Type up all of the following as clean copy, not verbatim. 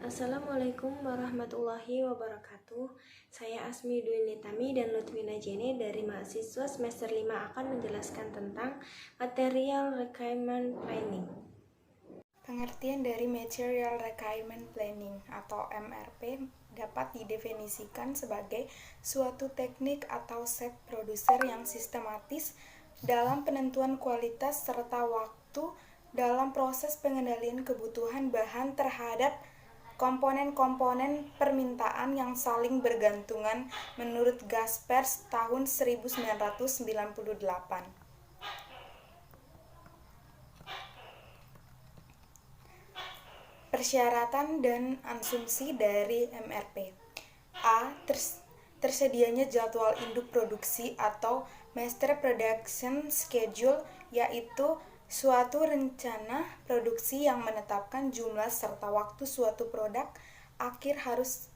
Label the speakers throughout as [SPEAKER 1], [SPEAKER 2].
[SPEAKER 1] Assalamualaikum warahmatullahi wabarakatuh. Saya Asmi Dwi Nitami dan Lutfina Jene dari mahasiswa semester 5 akan menjelaskan tentang Material Requirement Planning.
[SPEAKER 2] Pengertian dari Material Requirement Planning atau MRP dapat didefinisikan sebagai suatu teknik atau set produser yang sistematis dalam penentuan kualitas serta waktu dalam proses pengendalian kebutuhan bahan terhadap komponen-komponen permintaan yang saling bergantungan menurut Gaspers tahun 1998. Persyaratan dan asumsi dari MRP. Tersedianya jadwal induk produksi atau Master Production Schedule, yaitu suatu rencana produksi yang menetapkan jumlah serta waktu suatu produk akhir harus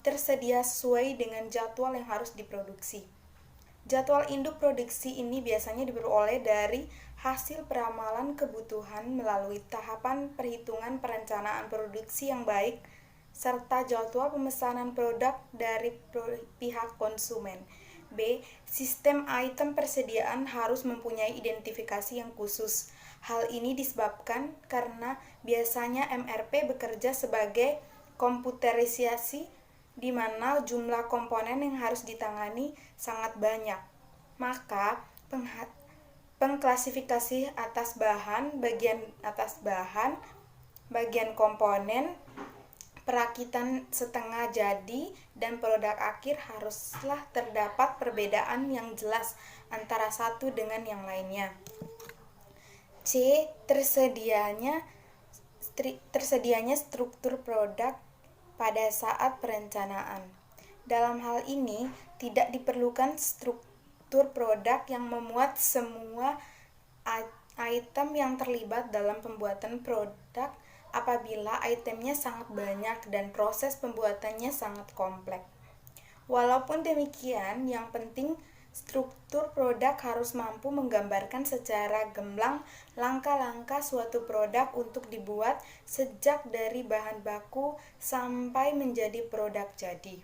[SPEAKER 2] tersedia sesuai dengan jadwal yang harus diproduksi. Jadwal induk produksi ini biasanya diperoleh dari hasil peramalan kebutuhan melalui tahapan perhitungan perencanaan produksi yang baik, serta jadwal pemesanan produk dari pihak konsumen. B. Sistem item persediaan harus mempunyai identifikasi yang khusus. Hal ini disebabkan karena biasanya MRP bekerja sebagai komputerisasi di mana jumlah komponen yang harus ditangani sangat banyak. Maka pengklasifikasi atas bahan, bagian komponen, perakitan setengah jadi, dan produk akhir haruslah terdapat perbedaan yang jelas antara satu dengan yang lainnya. C. Tersedianya struktur produk pada saat perencanaan. Dalam hal ini, tidak diperlukan struktur produk yang memuat semua item yang terlibat dalam pembuatan produk apabila itemnya sangat banyak dan proses pembuatannya sangat kompleks. Walaupun demikian, yang penting struktur produk harus mampu menggambarkan secara gamblang langkah-langkah suatu produk untuk dibuat sejak dari bahan baku sampai menjadi produk jadi.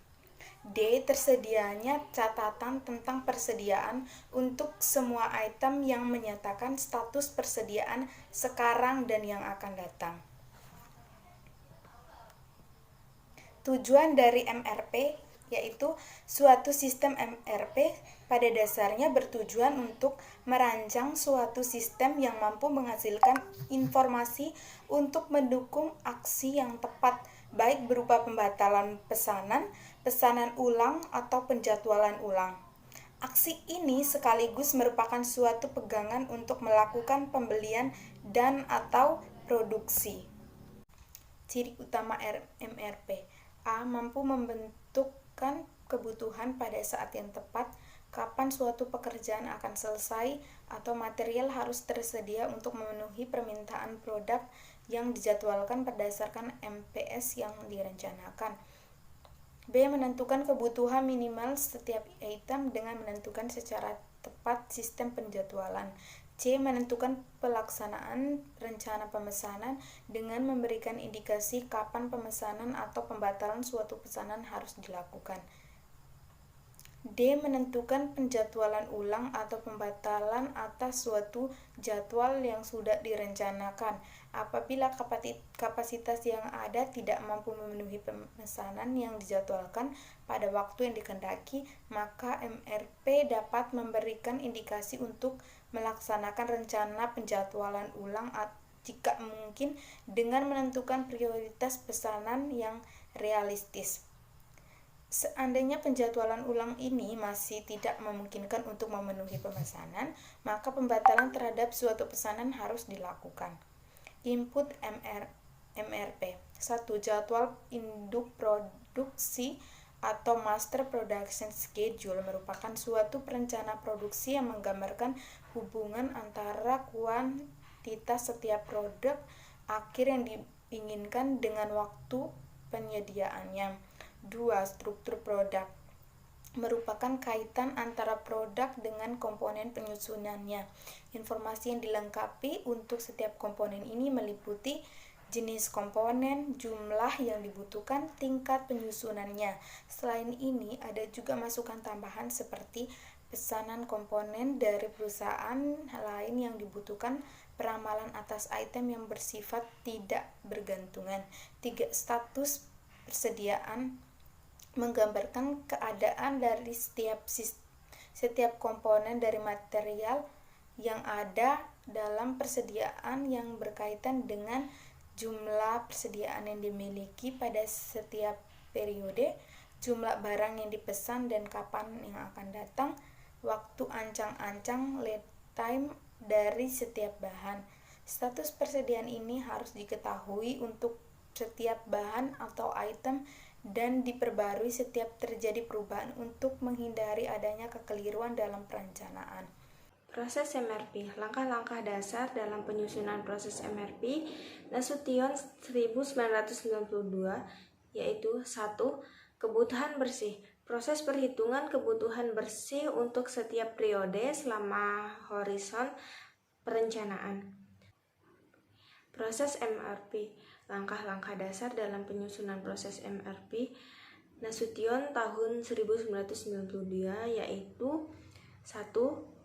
[SPEAKER 2] D. Tersedianya catatan tentang persediaan untuk semua item yang menyatakan status persediaan sekarang dan yang akan datang. Tujuan dari MRP yaitu suatu sistem MRP pada dasarnya bertujuan untuk merancang suatu sistem yang mampu menghasilkan informasi untuk mendukung aksi yang tepat, baik berupa pembatalan pesanan ulang, atau penjadwalan ulang. Aksi ini sekaligus merupakan suatu pegangan untuk melakukan pembelian dan atau produksi. Ciri utama MRP. A. Mampu membentukkan kebutuhan pada saat yang tepat, kapan suatu pekerjaan akan selesai, atau material harus tersedia untuk memenuhi permintaan produk yang dijadwalkan berdasarkan MPS yang direncanakan. B. Menentukan kebutuhan minimal setiap item dengan menentukan secara tepat sistem penjadwalan. C. Menentukan pelaksanaan rencana pemesanan dengan memberikan indikasi kapan pemesanan atau pembatalan suatu pesanan harus dilakukan. D. Menentukan penjadwalan ulang atau pembatalan atas suatu jadwal yang sudah direncanakan. Apabila kapasitas yang ada tidak mampu memenuhi pemesanan yang dijadwalkan pada waktu yang dikehendaki, maka MRP dapat memberikan indikasi untuk melaksanakan rencana penjadwalan ulang jika mungkin dengan menentukan prioritas pesanan yang realistis. Seandainya penjadwalan ulang ini masih tidak memungkinkan untuk memenuhi pemesanan, maka pembatalan terhadap suatu pesanan harus dilakukan. Input MRP. 1. Jadwal induk produksi atau Master Production Schedule merupakan suatu perencana produksi yang menggambarkan hubungan antara kuantitas setiap produk akhir yang diinginkan dengan waktu penyediaannya. 2. Struktur produk merupakan kaitan antara produk dengan komponen penyusunannya. Informasi yang dilengkapi untuk setiap komponen ini meliputi jenis komponen, jumlah yang dibutuhkan, tingkat penyusunannya. Selain ini, ada juga masukan tambahan seperti pesanan komponen dari perusahaan lain yang dibutuhkan, peramalan atas item yang bersifat tidak bergantungan. 3. Status persediaan menggambarkan keadaan dari setiap komponen dari material yang ada dalam persediaan yang berkaitan dengan jumlah persediaan yang dimiliki pada setiap periode, jumlah barang yang dipesan dan kapan yang akan datang, waktu ancang-ancang lead time dari setiap bahan. Status persediaan ini harus diketahui untuk setiap bahan atau item dan diperbarui setiap terjadi perubahan untuk menghindari adanya kekeliruan dalam perencanaan.
[SPEAKER 1] Proses MRP, langkah-langkah dasar dalam penyusunan proses MRP Nasution 1992, yaitu 1. Kebutuhan bersih. Proses perhitungan kebutuhan bersih untuk setiap periode selama horizon perencanaan. Proses MRP, langkah-langkah dasar dalam penyusunan proses MRP Nasution tahun 1992, yaitu 1.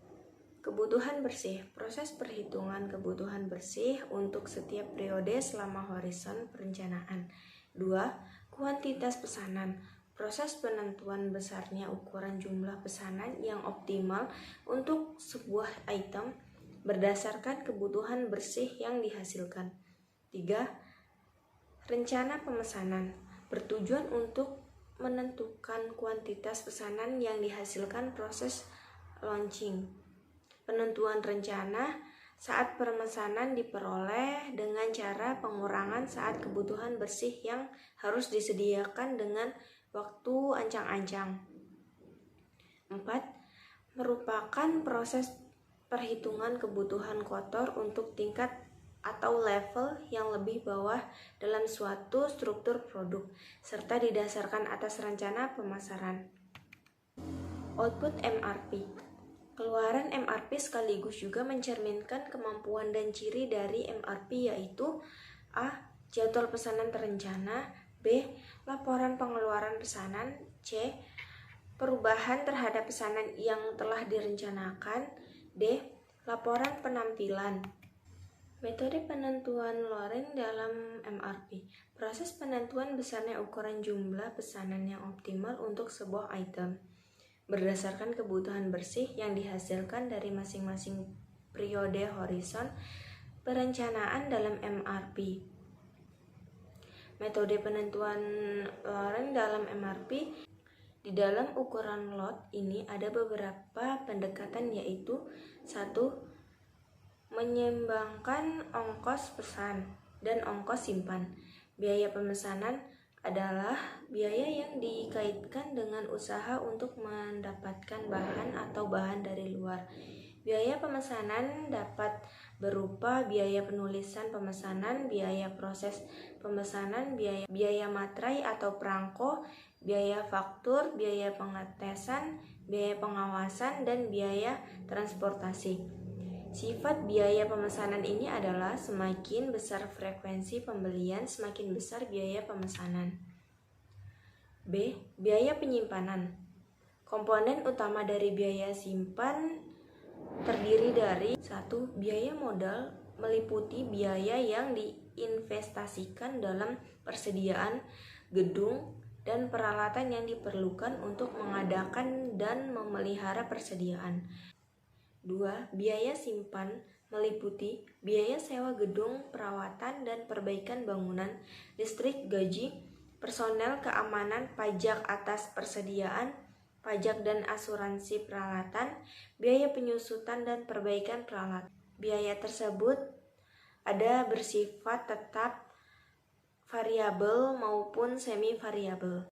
[SPEAKER 1] Kebutuhan bersih. Proses perhitungan kebutuhan bersih untuk setiap periode selama horizon perencanaan. 2. Kuantitas pesanan. Proses penentuan besarnya ukuran jumlah pesanan yang optimal untuk sebuah item berdasarkan kebutuhan bersih yang dihasilkan. 3. Rencana pemesanan. Bertujuan untuk menentukan kuantitas pesanan yang dihasilkan proses launching. Penentuan rencana saat pemesanan diperoleh dengan cara pengurangan saat kebutuhan bersih yang harus disediakan dengan waktu ancang-ancang. 4. Merupakan proses perhitungan kebutuhan kotor untuk tingkat atau level yang lebih bawah dalam suatu struktur produk, serta didasarkan atas rencana pemasaran. Output MRP. Keluaran MRP sekaligus juga mencerminkan kemampuan dan ciri dari MRP, yaitu A. Jadwal pesanan terencana, B. Laporan pengeluaran pesanan, C. Perubahan terhadap pesanan yang telah direncanakan, D. Laporan penampilan. Metode penentuan Loren dalam MRP. Proses penentuan besarnya ukuran jumlah pesanan yang optimal untuk sebuah item berdasarkan kebutuhan bersih yang dihasilkan dari masing-masing periode horizon perencanaan dalam MRP. Metode penentuan Loren dalam MRP. Di dalam ukuran lot ini ada beberapa pendekatan, yaitu 1. Menyeimbangkan ongkos pesan dan ongkos simpan. Biaya pemesanan adalah biaya yang dikaitkan dengan usaha untuk mendapatkan bahan atau bahan dari luar. Biaya pemesanan dapat berupa biaya penulisan pemesanan, biaya proses pemesanan, biaya materai atau perangko, biaya faktur, biaya pengetesan, biaya pengawasan, dan biaya transportasi. Sifat biaya pemesanan ini adalah semakin besar frekuensi pembelian, semakin besar biaya pemesanan. B. Biaya penyimpanan. Komponen utama dari biaya simpan terdiri dari 1. Biaya modal, meliputi biaya yang diinvestasikan dalam persediaan gedung dan peralatan yang diperlukan untuk mengadakan dan memelihara persediaan. 2. Biaya simpan meliputi biaya sewa gedung, perawatan dan perbaikan bangunan, listrik, gaji, personel, keamanan, pajak atas persediaan, pajak dan asuransi peralatan, biaya penyusutan dan perbaikan peralatan. Biaya tersebut ada bersifat tetap, variabel maupun semi variabel.